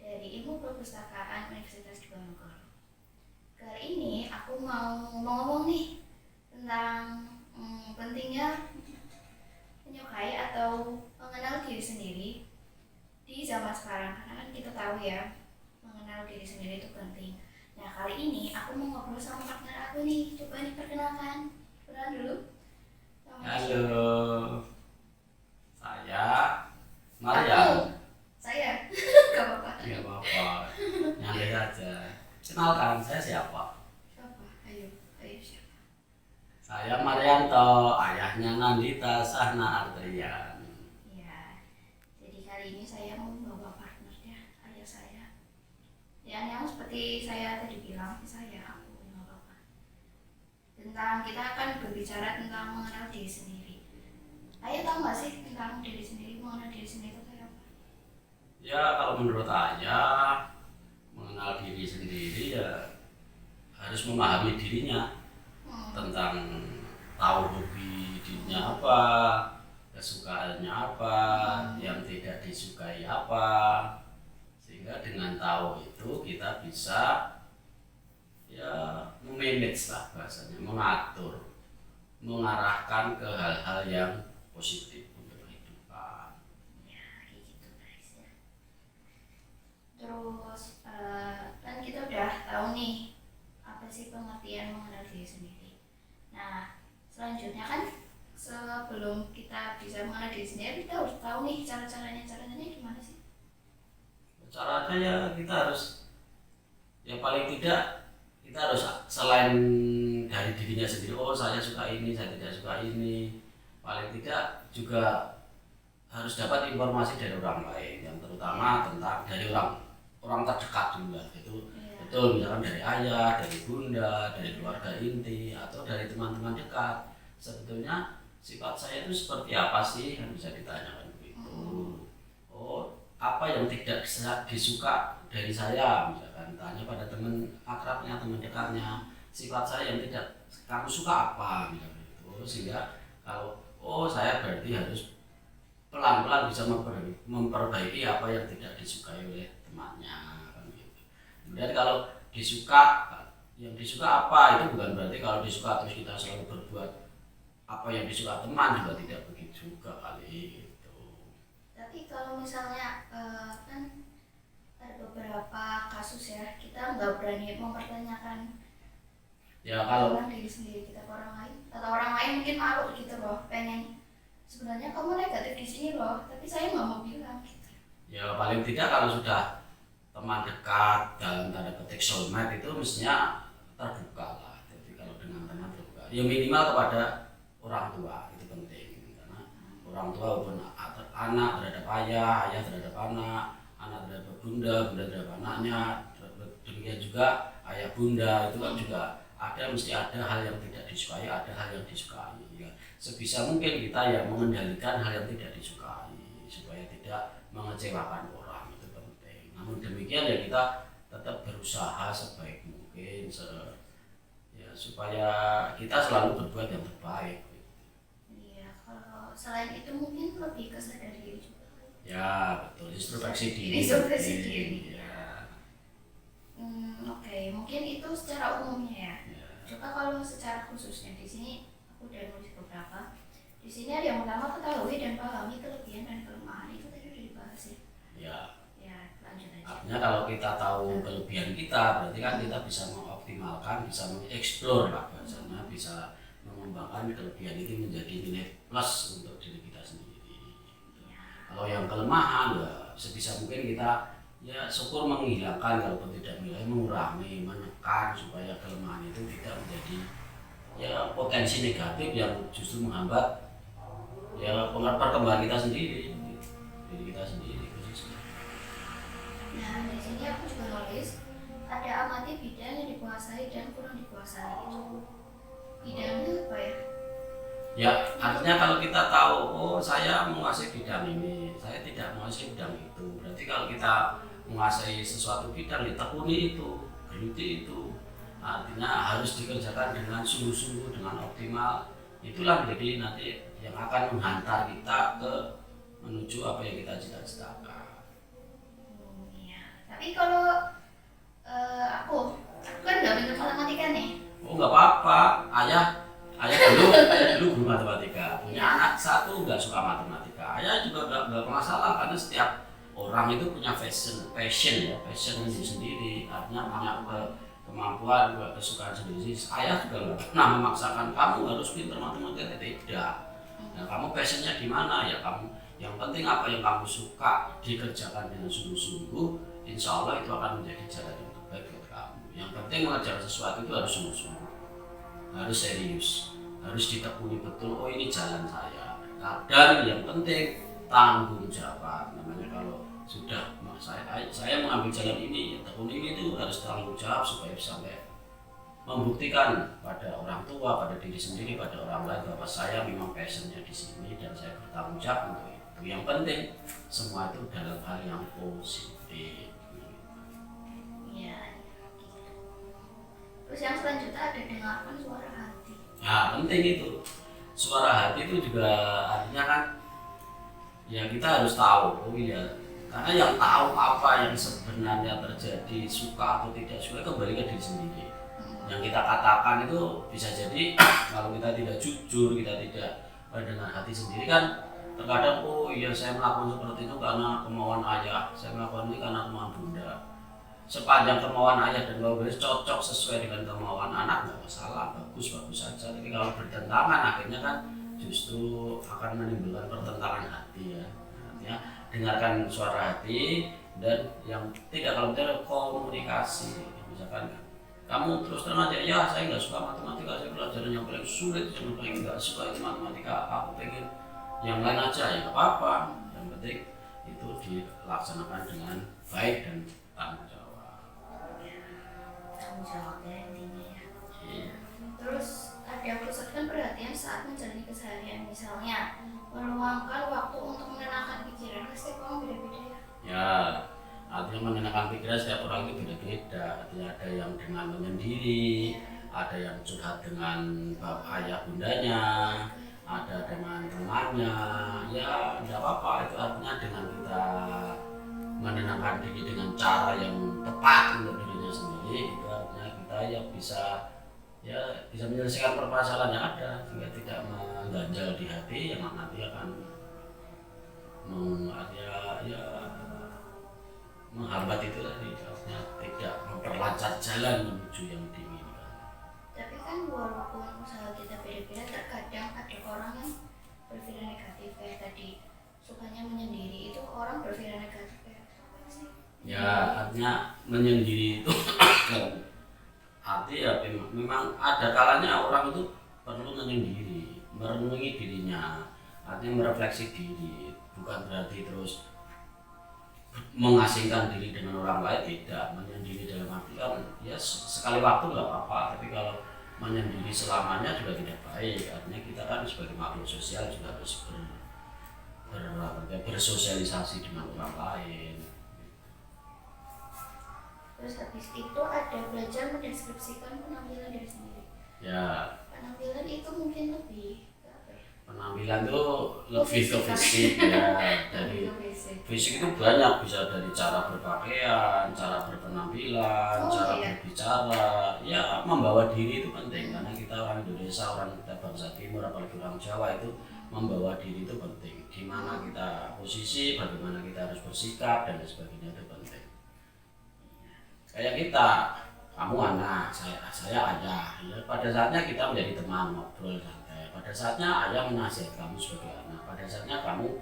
dari Ilmu Perpustakaan Universitas Diponegoro. Kali ini aku mau ngomong nih tentang pentingnya menyukai atau mengenal diri sendiri di zaman sekarang, karena kan kita tahu ya, mengenal diri sendiri itu penting. Nah, kali ini aku mau ngobrol sama partner aku nih. Coba diperkenalkan. Kenalan dulu. Halo, saya Aku. Maryam. Saya. Gak apa-apa. Tidak apa-apa, nyantai saja. Kenalkan, saya siapa? Siapa? Ayo siapa? Saya Maryanto, ayahnya Nandita Sahna Artrian. Ya, jadi kali ini saya mau membawa partnernya, ayah saya. Yang seperti saya tadi bilang, aku nggak apa-apa. Kita akan berbicara tentang mengenal diri sendiri. Ayah tahu nggak sih tentang diri sendiri, mengenal diri sendiri itu kayak apa? Ya, kalau menurut ayah, mengenal diri sendiri ya harus memahami dirinya, tentang tahu hobi dirinya apa, kesukaannya apa, yang tidak disukai apa, sehingga dengan tahu itu kita bisa ya memanage lah bahasanya, mengatur, mengarahkan ke hal-hal yang positif untuk kehidupan. Ya, kayak gitu guys ya. Terus kan kita udah tahu nih apa sih pengertian mengenal diri sendiri. Nah, selanjutnya kan sebelum kita bisa mengenal diri sendiri, kita harus tahu nih caranya gimana sih? Caranya ya kita harus, ya paling tidak kita harus selain dari dirinya sendiri, oh saya suka ini, saya tidak suka ini, paling tidak juga harus dapat informasi dari orang lain, yang terutama tentang dari orang terdekat dulu lah, itu betul, misalkan dari ayah, dari bunda, dari keluarga inti, atau dari teman-teman dekat. Sebetulnya sifat saya itu seperti apa sih, kan bisa ditanyakan begitu. Oh, apa yang tidak disuka dari saya, misalkan tanya pada teman akrabnya, teman dekatnya, sifat saya yang tidak kamu suka apa, misalkan itu, sehingga kalau oh saya berarti harus pelan-pelan bisa memperbaiki apa yang tidak disukai oleh temannya, kan gitu. Kemudian kalau yang disuka apa, itu bukan berarti kalau disuka terus kita selalu berbuat apa yang disuka teman, juga tidak begitu juga kali gitu. Tapi kalau misalnya kan ada beberapa kasus ya, kita nggak berani mempertanyakan Ya kalau tentang diri sendiri kita ke orang lain, atau orang lain mungkin malu gitu loh, pengen sebenarnya kamu negatif di sini loh, tapi saya nggak mau bilang gitu. ya paling tidak kalau sudah teman dekat dalam tanda petik soulmate itu mestinya terbuka lah. Jadi kalau dengan teman terbuka, ya minimal kepada orang tua itu penting, karena orang tua walaupun anak terhadap ayah, ayah terhadap anak terhadap bunda, bunda terhadap anaknya, demikian juga ayah bunda itu kan juga mesti ada hal yang tidak disukai, ada hal yang disukai. Ya, sebisa mungkin kita yang mengendalikan hal yang tidak disukai supaya tidak mengecewakan orang, itu penting. Namun demikian ya kita tetap berusaha sebaik mungkin supaya kita selalu berbuat yang terbaik. Iya, kalau selain itu mungkin lebih ke sadar diri juga. Ya betul, introspeksi diri. Introspeksi diri. Ya. Oke, mungkin itu secara umumnya ya. Ya. Coba kalau secara khususnya di sini aku udah nulis beberapa. Di sini ada yang pertama, ketahui dan pahami kelebihan dan kelemahan, itu tadi udah dibahas ya. Ya. Ya, lanjut aja. Artinya kalau kita tahu kelebihan kita, berarti kan kita bisa mengoptimalkan, bisa mengeksplor lah bahasanya, bisa mengembangkan kelebihan itu menjadi nilai plus untuk diri kita sendiri. Ya. Kalau yang kelemahan ya sebisa mungkin kita ya syukur menghilangkan, kalaupun tidak mengurangi, menekan supaya kelemahan itu tidak menjadi ya potensi negatif yang justru menghambat ya perkembangan kita sendiri, diri kita sendiri khususnya. Nah, di sini aku juga nulis ada amati bidang yang dikuasai dan kurang dikuasai. Itu bidangnya apa ya? Ya, artinya kalau kita tahu, oh saya menguasai bidang ini, saya tidak menguasai bidang itu. Berarti kalau kita menguasai sesuatu bidang, ya tekuni itu, geluti itu. Artinya harus dikerjakan dengan sungguh-sungguh, dengan optimal. Itulah menjadi nanti yang akan menghantar kita ke menuju apa yang kita cita-citakan. Iya. Tapi kalau aku kan nggak pintar matematika nih. Oh nggak apa-apa, ayah dulu guru matematika, punya anak satu nggak suka matematika, ayah juga nggak masalah karena setiap orang itu punya passion sendiri, artinya punya kemampuan, kesukaan sendiri. Ayah juga nggak pernah memaksakan kamu harus pintar matematika, tidak. Nah, kamu passionnya di mana ya kamu, yang penting apa yang kamu suka dikerjakan dengan sungguh-sungguh, insya Allah itu akan menjadi jalan yang terbaik buat kamu. Yang penting mengerjakan sesuatu itu harus sungguh-sungguh, harus serius, harus ditekuni betul. Oh ini jalan saya. Dan yang penting tanggung jawab. Namanya kalau sudah saya mengambil jalan ini, ya tekuni ini itu harus tanggung jawab supaya sampai membuktikan pada orang tua, pada diri sendiri, pada orang lain bahwa saya memang passionnya di sini dan saya bertanggung jawab untuk itu. Yang penting semua itu dalam hal yang positif. Iya. Terus yang selanjutnya ada dengarkan suara hati. Ya penting itu. Suara hati itu juga artinya kan ya kita harus tahu, oh iya, karena yang tahu apa yang sebenarnya terjadi, suka atau tidak suka kembali ke diri sendiri. Yang kita katakan itu bisa jadi kalau kita tidak jujur, kita tidak dengan hati sendiri kan terkadang oh iya saya melakukan seperti itu karena kemauan ayah, saya melakukan ini karena kemauan bunda. Sepanjang kemauan ayah dan kemauan cocok sesuai dengan kemauan anak nggak masalah, bagus saja. Tapi kalau bertentangan akhirnya kan justru akan menimbulkan pertentangan hati ya. Artinya dengarkan suara hati dan yang tidak kalau tidak komunikasi, misalkan kamu terus terang aja, ya saya nggak suka matematika, saya pelajaran yang paling sulit, yang paling nggak suka itu matematika, aku pengen yang lain aja, ya nggak apa-apa. Yang penting itu dilaksanakan dengan baik dan tanggung jawab. Tanggung jawabnya intinya ya. Iya. Terus ada pusatkan perhatian saat menjalani keseharian, misalnya meluangkan waktu untuk menenangkan pikiran. Pasti kamu beda-beda ya. Ya, artinya menenangkan pikiran setiap orang itu beda-beda. Artinya ada yang dengan menyendiri, ada yang curhat dengan ayah bundanya, ada dengan temannya. Ya, tidak apa-apa. Itu artinya dengan kita menenangkan diri dengan cara yang tepat untuk dirinya sendiri, itu artinya kita ya bisa menyelesaikan permasalahan yang ada sehingga tidak mengganjal di hati yang nanti akan menghambat itu tadi, artinya tidak memperlancar jalan menuju yang diinginkan. Tapi kan walaupun usaha kita beda-beda, terkadang ada orang yang berpikiran negatif kayak tadi, sukanya menyendiri. Itu orang berpikiran negatif kayak apa sih? Ya artinya menyendiri itu arti ya memang ada kalanya orang itu perlu menyendiri, merenungi dirinya, artinya merefleksi diri, bukan berarti terus mengasingkan diri dengan orang lain, tidak. Menyendiri dalam artian ya sekali waktu nggak apa-apa, tapi kalau menyendiri selamanya juga tidak baik. Artinya kita kan sebagai makhluk sosial juga harus bersosialisasi dengan orang lain. Terus habis itu ada belajar mendeskripsikan penampilan diri sendiri. Ya. Penampilan itu mungkin lebih apa ya? Penampilan itu lebih ke fisik ya. Dari fisik itu banyak, bisa dari cara berpakaian, cara berpenampilan, cara berbicara. Ya membawa diri itu penting karena kita orang Indonesia, orang kita bangsa Timur, apalagi orang Jawa itu membawa diri itu penting. Gimana kita posisi, bagaimana kita harus bersikap dan sebagainya itu penting. Kayak kita, kamu anak, saya ayah. Ya, pada saatnya kita menjadi teman, ngobrol santai. Pada saatnya ayah menasihat kamu sebagai anak. Pada saatnya kamu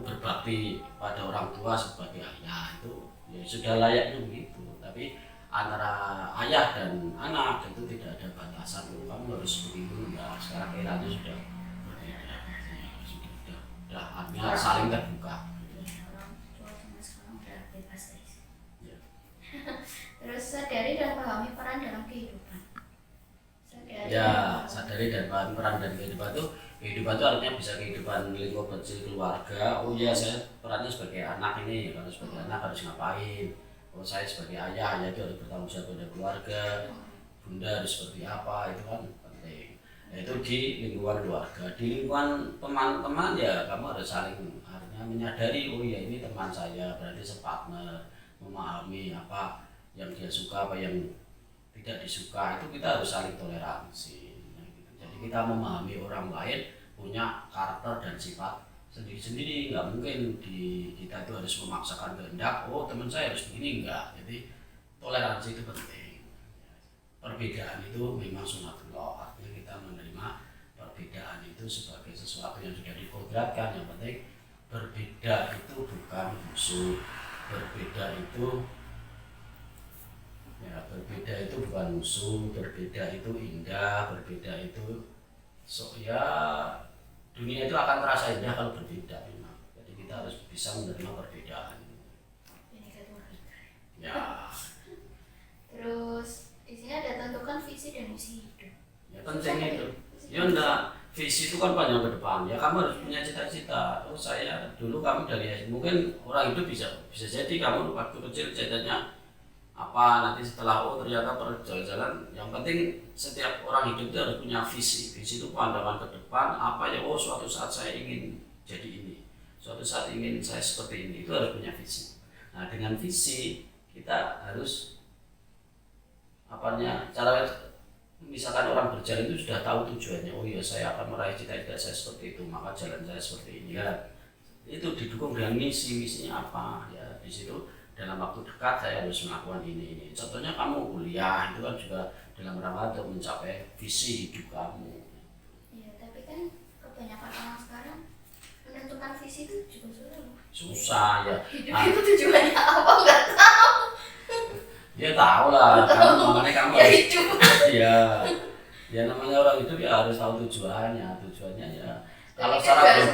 berbakti pada orang tua sebagai ayah, itu ya sudah layaknya begitu. Tapi antara ayah dan anak itu tidak ada batasan. Kamu harus begitu ya. Sekarang eranya sudah berbeda. Ya, sudah artinya saling terbuka. Terus sadari dan pahami peran dalam kehidupan. Sadari dan pahami peran dalam kehidupan itu artinya bisa kehidupan lingkup kecil keluarga. Oh ya, saya perannya sebagai anak ini, kalau sebagai anak harus ngapain. Oh saya sebagai ayah itu harus bertanggung jawab pada keluarga. Bunda harus seperti apa, itu kan penting. Itu di lingkungan keluarga. Di lingkungan teman-teman ya kamu harus saling artinya menyadari, oh ya ini teman saya, berarti separtner. memahami apa yang dia suka, apa yang tidak disuka, itu kita harus saling toleransi. Jadi kita memahami orang lain punya karakter dan sifat sendiri-sendiri, nggak mungkin kita itu harus memaksakan kehendak, oh teman saya harus begini, enggak. Jadi toleransi itu penting. Perbedaan itu memang sunatullah, artinya kita menerima perbedaan itu sebagai sesuatu yang sudah dikodratkan. Yang penting berbeda itu bukan musuh, berbeda itu bukan musuh, berbeda itu indah, berbeda itu ya dunia itu akan terasa indah kalau berbeda memang. Jadi kita harus bisa menerima perbedaan. Ya. Terus di sini ada tentukan visi dan misi hidup. Ya penting itu. Ya enggak, visi itu kan panjang ke depan. Ya kamu harus punya cita-cita. Oh saya dulu kamu dari mungkin orang hidup bisa jadi kamu waktu kecil cita-citanya apa, nanti setelah ternyata perjalanan. Yang penting setiap orang hidup itu harus punya visi. Visi itu pandangan ke depan, apa ya, suatu saat saya ingin jadi ini, suatu saat ingin saya seperti ini, itu harus punya visi. Nah dengan visi kita harus cara, misalkan orang berjalan itu sudah tahu tujuannya, oh iya saya akan meraih cita-cita saya seperti itu, maka jalan saya seperti ini kan. Itu didukung dengan misinya apa ya, di situ dalam waktu dekat saya harus melakukan ini. Contohnya kamu kuliah itu kan juga dalam rangka untuk mencapai visi hidup kamu. Iya, tapi kan kebanyakan orang sekarang menentukan visi itu juga susah ya. Hidup itu tujuannya apa nggak tahu. Dia tahu lah, makanya kamu ya harus hidup. ya namanya orang hidup ya harus tahu tujuannya ya. Kalau Tapi secara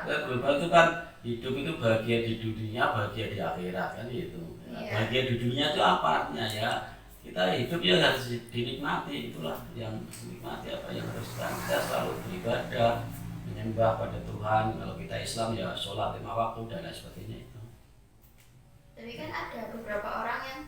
kan global itu kan hidup itu bahagia di dunia, bahagia di akhirat kan gitu. Iya. Bahagia di dunia itu apa artinya ya? Kita hidup ya harus dinikmati, itulah yang dinikmati apa yang harus kita selalu beribadah, menyembah pada Tuhan. Kalau kita Islam ya sholat 5 waktu dan lain sebagainya itu. Tapi kan ada beberapa orang yang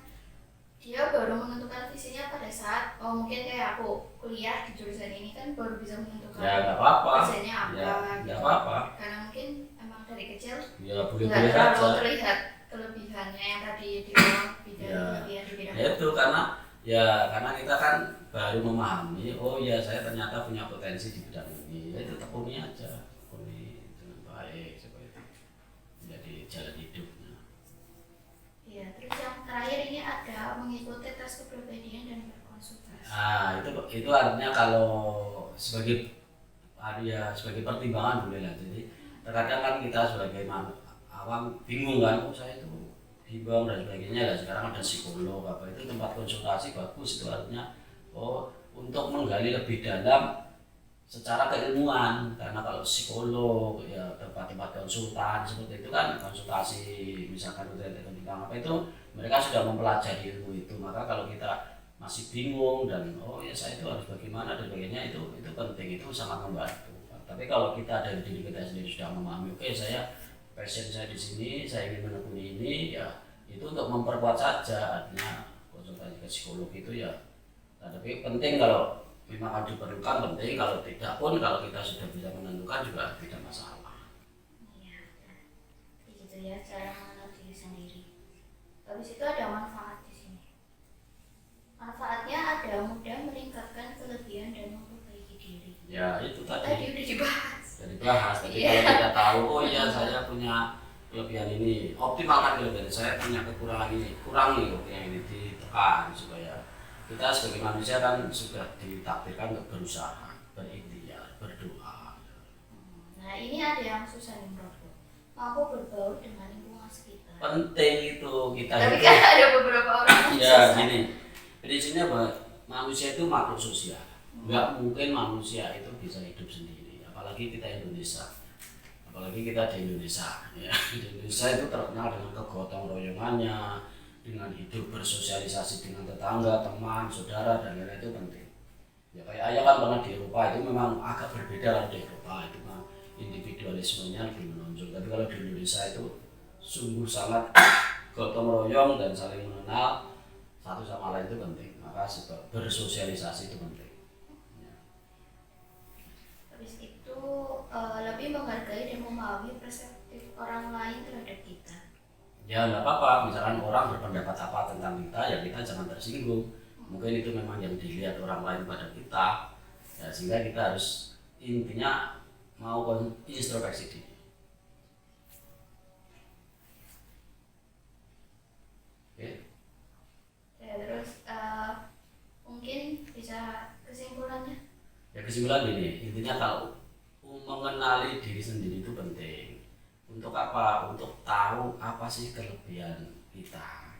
dia baru menentukan visinya pada saat mungkin kayak aku kuliah di jurusan ini kan baru bisa menentukan ya nggak apa-apa, kerjanya apa ya nggak gitu. Apa-apa, karena mungkin emang dari kecil ya nggak boleh-boleh terlalu saja. terlihat kelebihannya yang tadi dibilang Ya. kelebihan di bidang Ya itu karena kita kan baru memahami, oh ya saya ternyata punya potensi di bidang ini, ya itu tekuni aja, tekuni dengan baik supaya itu menjadi jalan hidupnya. ya. Terus yang terakhir ini ada mengikuti tes kepribadian dan berkonsultasi. Itu artinya kalau sebagai pertimbangan boleh lah. Jadi terkadang kan kita sebagai awam bingung kan, saya itu bimbang dan sebagainya lah. Sekarang ada psikolog apa itu, tempat konsultasi bagus, itu artinya untuk menggali lebih dalam secara keilmuan. Karena kalau psikolog ya tempat-tempat konsultan seperti itu kan, konsultasi misalkan tentang apa itu, mereka sudah mempelajari ilmu itu. Maka kalau kita masih bingung dan ya saya itu harus bagaimana dan sebagainya, itu penting, itu sangat membantu. Tapi kalau kita dari diri kita sendiri sudah memahami, oke saya passion saya di sini, saya ingin menekuni ini, ya itu untuk memperkuat saja. Artinya konsultasi ke psikolog itu ya, tapi penting kalau memang ada diperlukan, penting. Kalau tidak pun, kalau kita sudah bisa menentukan juga tidak masalah. Iya, begitu ya cara mengenal diri sendiri. Habis itu ada manfaat di sini. Manfaatnya ada mudah meningkatkan kelebihan dan memperbaiki diri. Ya itu Tadi udah dibahas. Jadi kalau kita tahu, oh iya saya punya kelebihan ini, optimalkan kelebihan saya, punya kekurangan ini, kurangi yang ini, ditekan supaya kita sebagai manusia kan sudah ditakdirkan untuk berusaha, berikhtiar, berdoa. Nah ini ada yang susah nih menurutku, mampu berbaur dengan lingkungan sekitar. Penting itu kita. Tapi kan ada beberapa orang yang ya susah. gini, prinsipnya manusia itu makhluk sosial. Nggak mungkin manusia itu bisa hidup sendiri, apalagi kita Indonesia. Apalagi kita di Indonesia ya. Di Indonesia itu terkenal dengan kegotong royongannya, dengan hidup bersosialisasi dengan tetangga, teman, saudara dan lain-lain, itu penting. Ya kayak ayah kan pernah di Eropa, itu memang agak berbeda lah di Eropa, itu kan individualismenya lebih menonjol. Tapi kalau di Indonesia itu sungguh sangat gotong royong dan saling mengenal satu sama lain, itu penting. Maka bersosialisasi itu penting. Habis itu lebih menghargai dan memahami perspektif orang lain terhadap kita. Ya nggak apa-apa, misalkan orang berpendapat apa tentang kita, ya kita jangan tersinggung. Mungkin itu memang yang dilihat orang lain pada kita, ya sehingga kita harus intinya mau introspeksi diri. Oke. Ya terus mungkin bisa kesimpulannya. Ya kesimpulan ini, intinya kalau mengenali diri sendiri itu penting. Untuk apa? Untuk tahu apa sih kelebihan kita,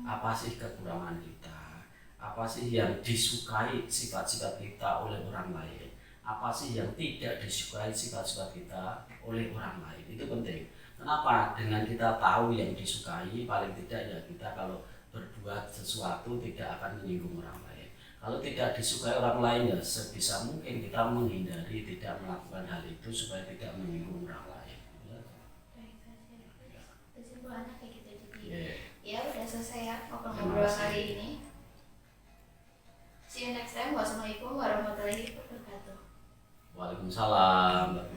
apa sih kekurangan kita, apa sih yang disukai sifat-sifat kita oleh orang lain, apa sih yang tidak disukai sifat-sifat kita oleh orang lain. Itu penting. Kenapa? Dengan kita tahu yang disukai, paling tidak ya kita kalau berbuat sesuatu tidak akan menyinggung orang lain. Kalau tidak disukai orang lain ya sebisa mungkin kita menghindari tidak melakukan hal itu supaya tidak menyinggung orang lain. Kesimpulannya kayak gitu, jadi Yeah. ya udah selesai ya ngobrol-ngobrol kali ini. See you next time. Wassalamualaikum warahmatullahi wabarakatuh. Waalaikumsalam.